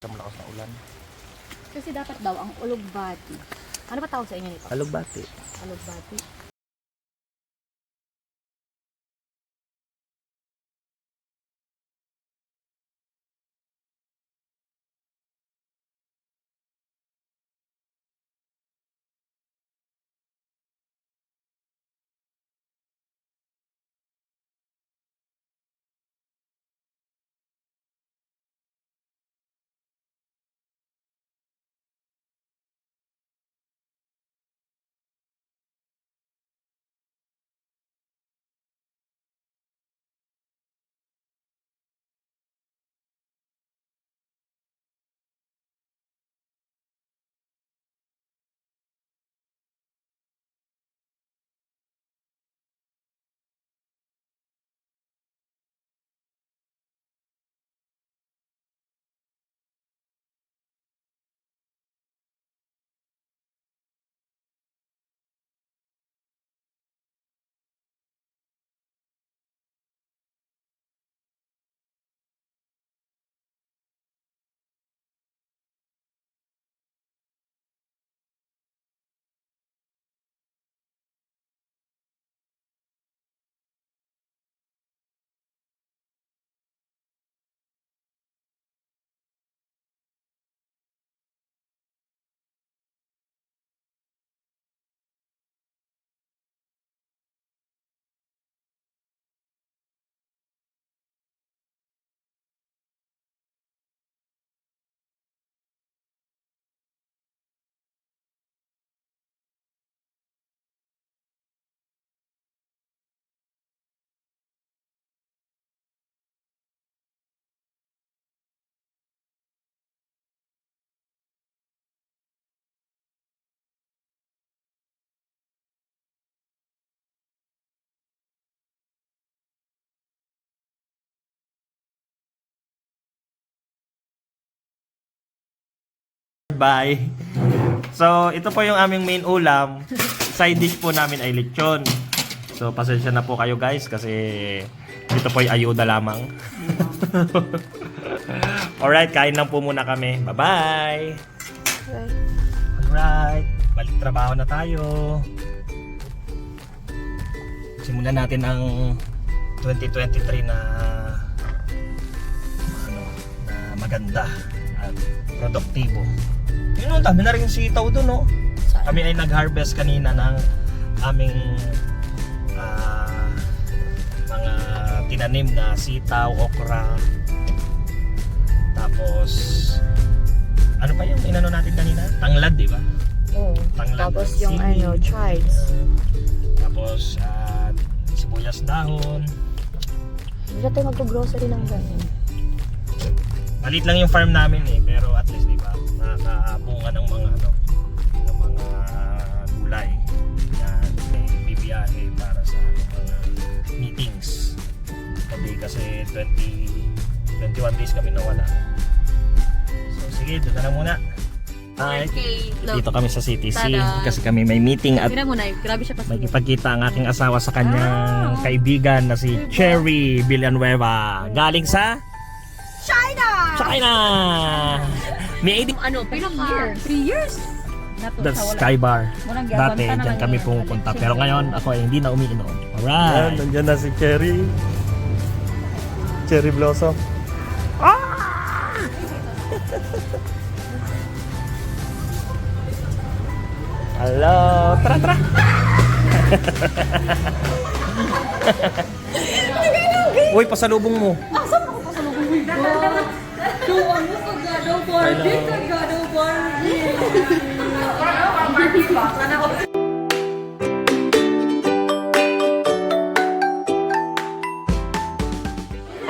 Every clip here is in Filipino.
Malakas na ulan. Kasi dapat daw ang ulugbati. Ano ba tawag sa inyo nito? Alugbati. Ulugbati. Bye. So, ito po yung aming main ulam. Side dish po namin ay lechon. So, pasensya na po kayo guys kasi ito po ay ayuda lamang. Alright, kain lang po muna kami. Bye-bye! Right. Alright, balik trabaho na tayo. Simulan natin ang 2023 na maganda at produktibo. Yun, ang dami na rin sitaw doon, no? Kami ay nag-harvest kanina ng aming mga tinanim na sitaw, okra. Tapos, ano pa yung inano natin kanina? Tanglad, di ba? Oo. Tanglad. Tapos yung Sili. chives. Tapos, sibuyas dahon. Hindi tayo mag-grocery ng ganyan. Malit lang yung farm namin eh, pero at least, di ba, nakakabunga ng mga gulay na bibiyahe para sa mga meetings. Kasi 21 days kami nawala. So sige, doon na lang muna. Hi. Dito kami sa CTC kasi kami may meeting at Mira mo na, grabe siya may kasi. ipagkita ang aking asawa sa kanyang kaibigan na si Cherry Villanueva. Galing sa China! May 80 Ano, pinaka 3 years? That's Sky Bar. Dati, dyan kami pumupunta. Pero ngayon, ako ay hindi na umiinom. Alright! Nandiyan na si Cherry. Cherry Blossom. Ah! Hello! Tara, tara! Uy, pasalubong mo. Saan ako pa sa lubong mo? Yung ano, Kagado Barbie, Kagado Barbie.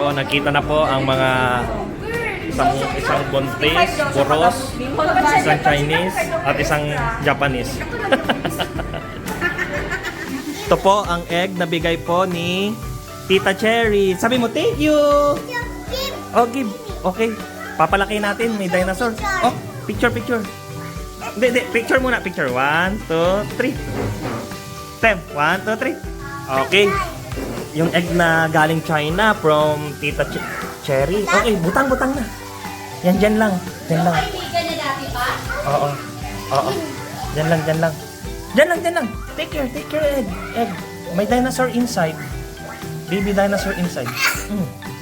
Oh, nakita na po ang mga isang Bontes, Poros, isang Chinese at isang Japanese. Ito po ang egg na bigay po ni Tita Cherry. Sabi mo, thank you! Oh, give. Okay. Papalaki natin. May dinosaur. Oh, picture. Hindi. Picture muna. Picture. 1, 2, 3. Tem. 1, 2, 3. Okay. Yung egg na galing China from Tita Cherry. Okay, butang na. Yan, dyan lang. Dyan lang. Kaibigan niya dati pa? Oo. Oo. Dyan lang, dyan lang. Dyan lang, dyan lang. Take your egg. Egg. May dinosaur inside. Baby dinosaur inside.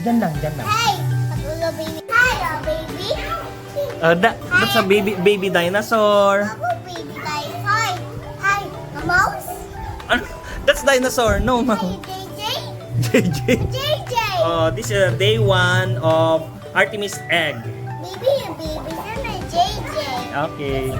Dyan lang, dyan lang. Hey, Patulo baby. Hi, baby. That's a baby dinosaur. Ako, baby guys. Hi. Hi, a mouse. Ano? That's dinosaur. No, Hi, ma'am. JJ. JJ. JJ. This is day 1 of Artemis egg. Baby, baby, you're my JJ. Okay.